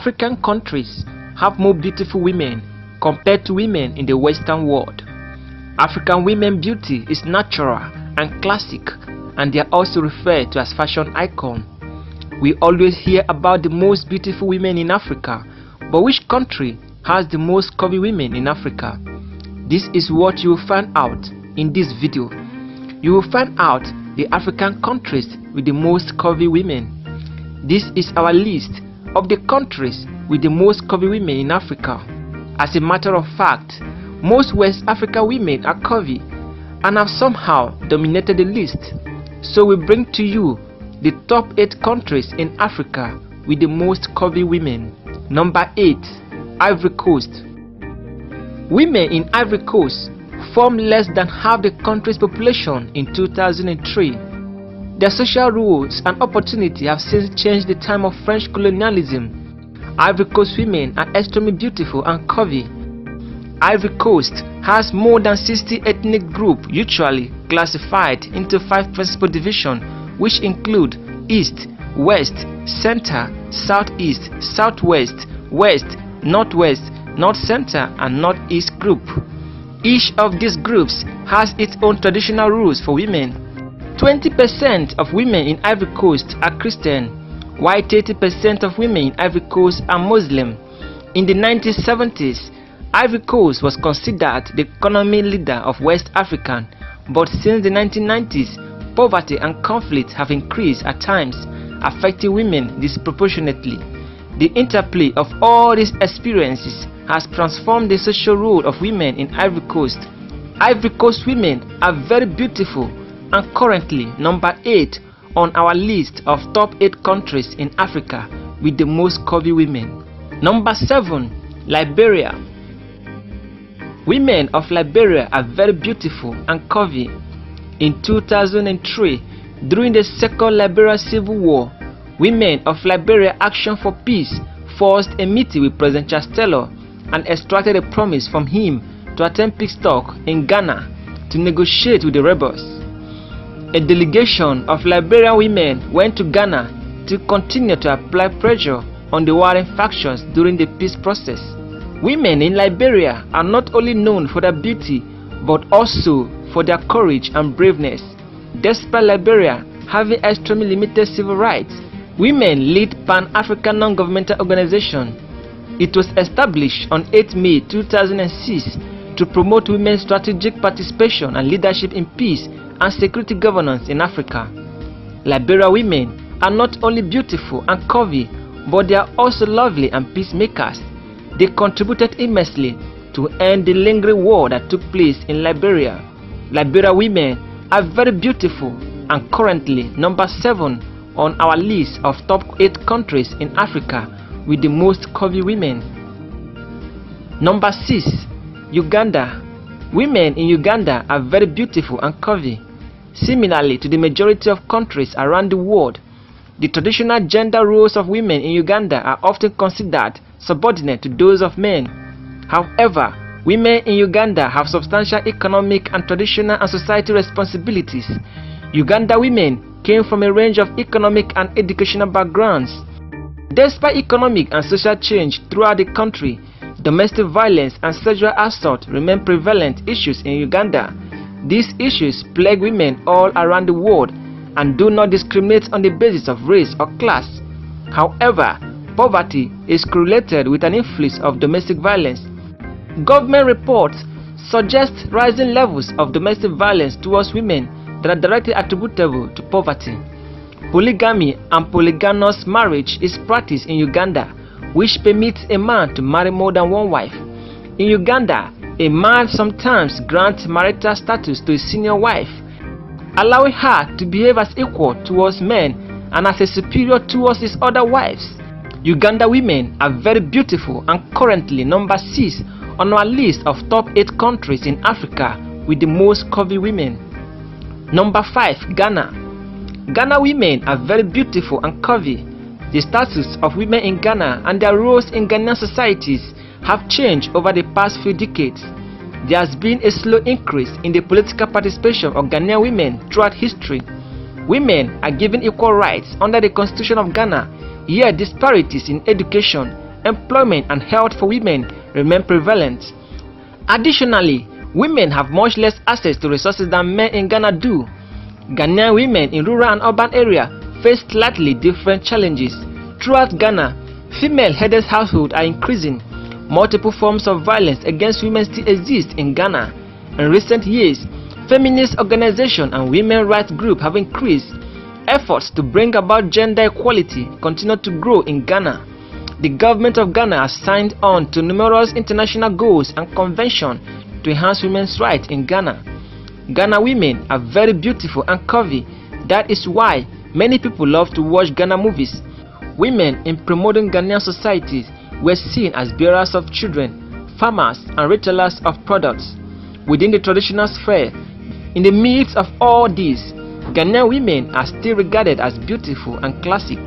African countries have more beautiful women compared to women in the Western world. African women beauty is natural and classic, and they are also referred to as fashion icon. We always hear about the most beautiful women in Africa, but which country has the most curvy women in Africa? This is what you will find out in this video. You will find out the African countries with the most curvy women. This is our list of the countries with the most curvy women in Africa. As a matter of fact, most West African women are curvy and have somehow dominated the list. So we bring to you the top 8 countries in Africa with the most curvy women. Number 8. Ivory Coast. Women in Ivory Coast form less than half the country's population in 2003. Their social rules and opportunity have since changed the time of French colonialism. Ivory Coast women are extremely beautiful and curvy. Ivory Coast has more than 60 ethnic groups, usually classified into 5 principal divisions, which include East, West, Center, Southeast, Southwest, West, Northwest, North Center, and Northeast group. Each of these groups has its own traditional rules for women. 20% of women in Ivory Coast are Christian, while 30% of women in Ivory Coast are Muslim. In the 1970s, Ivory Coast was considered the economic leader of West Africa, but since the 1990s, poverty and conflict have increased at times, affecting women disproportionately. The interplay of all these experiences has transformed the social role of women in Ivory Coast. Ivory Coast women are very beautiful and currently number 8 on our list of top 8 countries in Africa with the most curvy women. Number 7. Liberia. Women of Liberia are very beautiful and curvy. In 2003, during the Second Liberia Civil War, women of Liberia Action for Peace forced a meeting with President Charles Taylor and extracted a promise from him to attend peace talk in Ghana to negotiate with the rebels. A delegation of Liberian women went to Ghana to continue to apply pressure on the warring factions during the peace process. Women in Liberia are not only known for their beauty but also for their courage and braveness. Despite Liberia having extremely limited civil rights, women lead Pan-African non-governmental organization. It was established on 8 May 2006 to promote women's strategic participation and leadership in peace and security governance in Africa. Liberia women are not only beautiful and curvy, but they are also lovely and peacemakers. They contributed immensely to end the lingering war that took place in Liberia. Liberia women are very beautiful and currently number 7 on our list of top 8 countries in Africa with the most curvy women. Number 6. Uganda. Women in Uganda are very beautiful and curvy. Similarly to the majority of countries around the world, the traditional gender roles of women in Uganda are often considered subordinate to those of men. However, women in Uganda have substantial economic and traditional and society responsibilities. Uganda women came from a range of economic and educational backgrounds. Despite economic and social change throughout the country, domestic violence and sexual assault remain prevalent issues in Uganda. These issues plague women all around the world and do not discriminate on the basis of race or class. However, poverty is correlated with an influx of domestic violence. Government reports suggest rising levels of domestic violence towards women that are directly attributable to poverty. Polygamy and polygamous marriage is practiced in Uganda, which permits a man to marry more than one wife. In Uganda, a man sometimes grants marital status to a senior wife, allowing her to behave as equal towards men and as a superior towards his other wives. Uganda women are very beautiful and currently number 6 on our list of top 8 countries in Africa with the most curvy women. Number 5. Ghana. Ghana women are very beautiful and curvy. The status of women in Ghana and their roles in Ghanaian societies have changed over the past few decades. There has been a slow increase in the political participation of Ghanaian women throughout history. Women are given equal rights under the Constitution of Ghana, yet disparities in education, employment and health for women remain prevalent. Additionally, women have much less access to resources than men in Ghana do. Ghanaian women in rural and urban areas face slightly different challenges. Throughout Ghana, female-headed households are increasing. Multiple forms of violence against women still exist in Ghana. In recent years, feminist organizations and women's rights groups have increased. Efforts to bring about gender equality continue to grow in Ghana. The government of Ghana has signed on to numerous international goals and conventions to enhance women's rights in Ghana. Ghana women are very beautiful and curvy. That is why many people love to watch Ghana movies. Women in promoting Ghanaian societies were seen as bearers of children, farmers, and retailers of products. Within the traditional sphere, in the midst of all this, Ghanaian women are still regarded as beautiful and classic.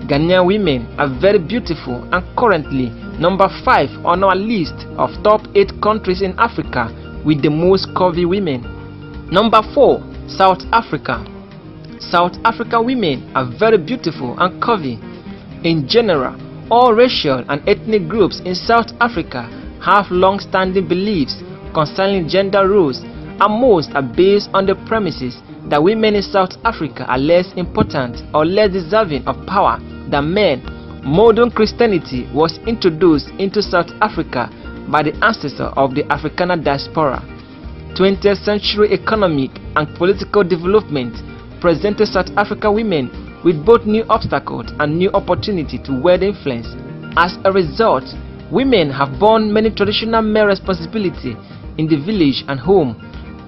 Ghanaian women are very beautiful and currently number 5 on our list of top 8 countries in Africa with the most curvy women. Number 4. South Africa. South African women are very beautiful and curvy. In general, all racial and ethnic groups in South Africa have long-standing beliefs concerning gender roles, and most are based on the premises that women in South Africa are less important or less deserving of power than men. Modern Christianity was introduced into South Africa by the ancestor of the Afrikaner diaspora. 20th century economic and political development presented South African women with both new obstacles and new opportunity to wield influence. As a result, women have borne many traditional male responsibilities in the village and home.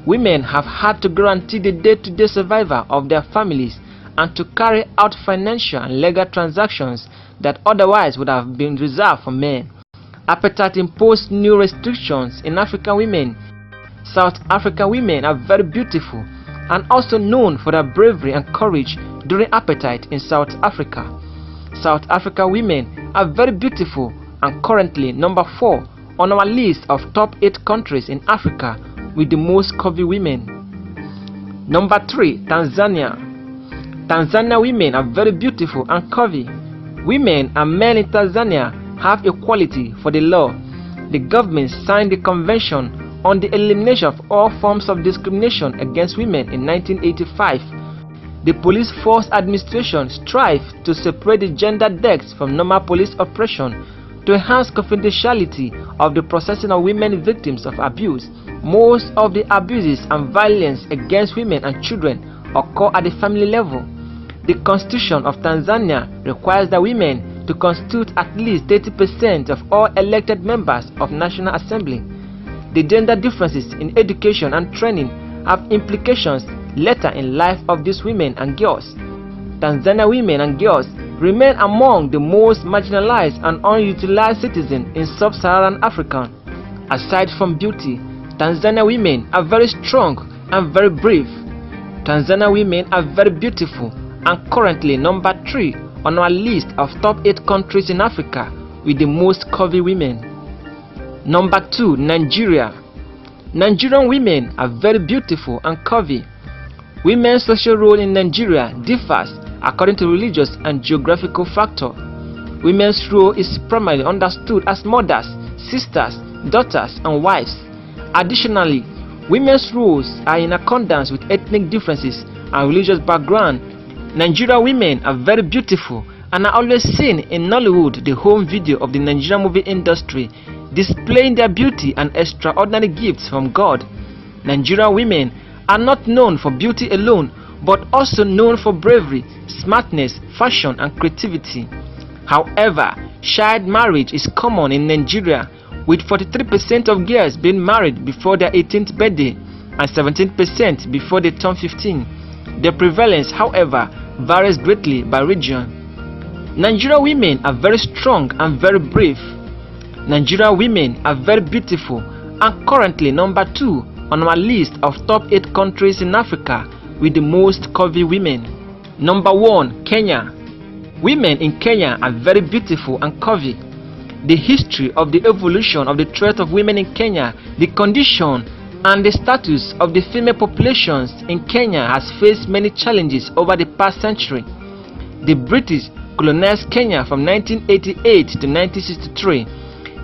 Women have had to guarantee the day-to-day survival of their families and to carry out financial and legal transactions that otherwise would have been reserved for men. Appetite imposed new restrictions in African women. South African women are very beautiful and also known for their bravery and courage during apartheid in South Africa. South African women are very beautiful and currently number 4 on our list of top 8 countries in Africa with the most curvy women. Number 3. Tanzania. Tanzania women are very beautiful and curvy. Women and men in Tanzania have equality for the law. The government signed the Convention on the Elimination of All Forms of Discrimination Against Women in 1985. The police force administration strived to separate the gender deaths from normal police operation to enhance confidentiality of the processing of women victims of abuse. Most of the abuses and violence against women and children occur at the family level. The Constitution of Tanzania requires that women to constitute at least 30% of all elected members of National Assembly. The gender differences in education and training have implications later in life of these women and girls. Tanzania women and girls remain among the most marginalized and unutilized citizens in sub-Saharan Africa. Aside from beauty, Tanzania women are very strong and very brave. Tanzania women are very beautiful and currently number 3 on our list of top 8 countries in Africa with the most curvy women. Number 2. Nigeria. Nigerian women are very beautiful and curvy. Women's social role in Nigeria differs according to religious and geographical factors. Women's role is primarily understood as mothers, sisters, daughters, and wives. Additionally, women's roles are in accordance with ethnic differences and religious background. Nigerian women are very beautiful and are always seen in Nollywood, the home video of the Nigerian movie industry, displaying their beauty and extraordinary gifts from God. Nigerian women are not known for beauty alone, but also known for bravery, smartness, fashion, and creativity. However, child marriage is common in Nigeria, with 43% of girls being married before their 18th birthday and 17% before they turn 15. The prevalence, however, varies greatly by region. Nigerian women are very strong and very brave. Nigerian women are very beautiful and currently number 2 on our list of top 8 countries in Africa with the most curvy women. Number 1. Kenya. Women in Kenya are very beautiful and curvy. The history of the evolution of the threat of women in Kenya, the condition and the status of the female populations in Kenya has faced many challenges over the past century. The British colonized Kenya from 1988 to 1963.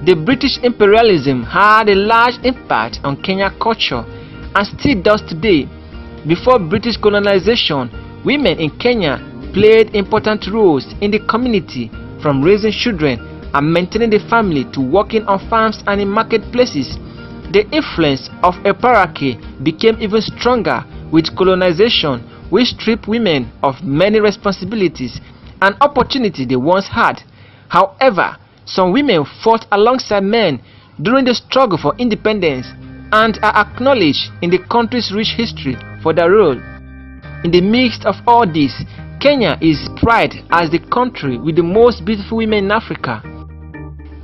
The British imperialism had a large impact on Kenyan culture and still does today. Before British colonization, women in Kenya played important roles in the community, from raising children and maintaining the family to working on farms and in marketplaces. The influence of a hierarchy became even stronger with colonization, which stripped women of many responsibilities and opportunities they once had. However, some women fought alongside men during the struggle for independence and are acknowledged in the country's rich history for their role. In the midst of all this, Kenya is prized as the country with the most beautiful women in Africa.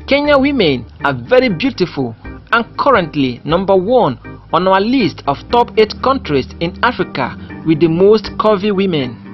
Kenyan women are very beautiful and currently #1 on our list of top 8 countries in Africa with the most curvy women.